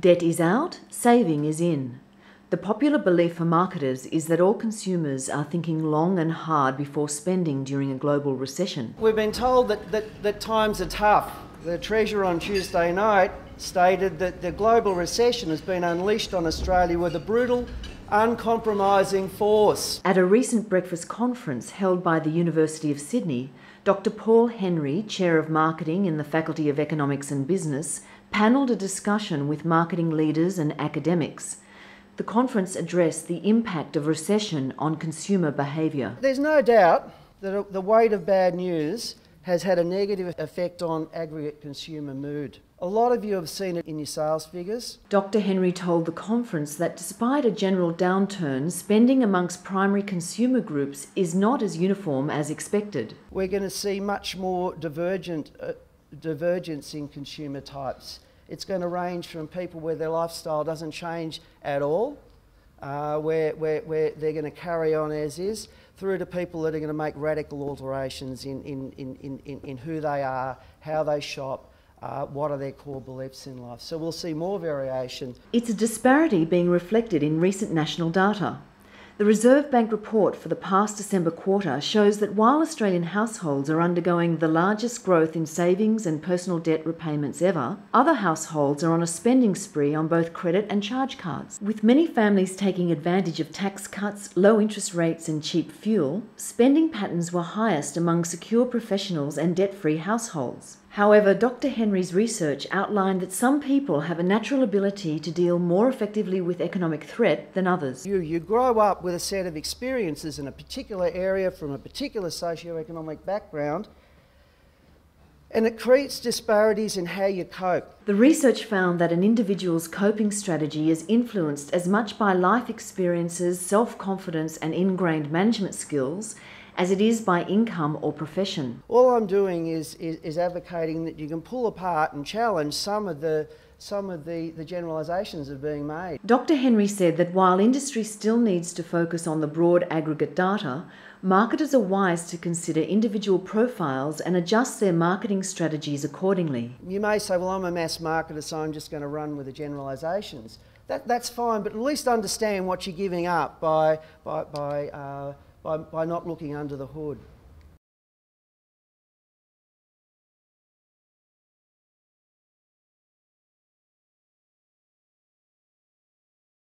Debt is out, saving is in. The popular belief for marketers is that all consumers are thinking long and hard before spending during a global recession. We've been told that times are tough. The Treasurer on Tuesday night stated that the global recession has been unleashed on Australia with a brutal, uncompromising force. At a recent breakfast conference held by the University of Sydney, Dr. Paul Henry, Chair of Marketing in the Faculty of Economics and Business, panelled a discussion with marketing leaders and academics. The conference addressed the impact of recession on consumer behaviour. There's no doubt that the weight of bad news has had a negative effect on aggregate consumer mood. A lot of you have seen it in your sales figures. Dr. Henry told the conference that despite a general downturn, spending amongst primary consumer groups is not as uniform as expected. We're going to see much more divergence in consumer types. It's going to range from people where their lifestyle doesn't change at all, where they're going to carry on as is, through to people that are going to make radical alterations in who they are, how they shop, what are their core beliefs in life. So we'll see more variation. It's a disparity being reflected in recent national data. The Reserve Bank report for the past December quarter shows that while Australian households are undergoing the largest growth in savings and personal debt repayments ever, other households are on a spending spree on both credit and charge cards. With many families taking advantage of tax cuts, low interest rates and cheap fuel, spending patterns were highest among secure professionals and debt-free households. However, Dr. Henry's research outlined that some people have a natural ability to deal more effectively with economic threat than others. You grow up with a set of experiences in a particular area from a particular socio-economic background, and it creates disparities in how you cope. The research found that an individual's coping strategy is influenced as much by life experiences, self-confidence and ingrained management skills as it is by income or profession. All I'm doing is advocating that you can pull apart and challenge some of the generalisations that are being made. Dr. Henry said that while industry still needs to focus on the broad aggregate data, marketers are wise to consider individual profiles and adjust their marketing strategies accordingly. You may say, well, I'm a mass marketer, so I'm just going to run with the generalisations. That's fine, but at least understand what you're giving up by not looking under the hood.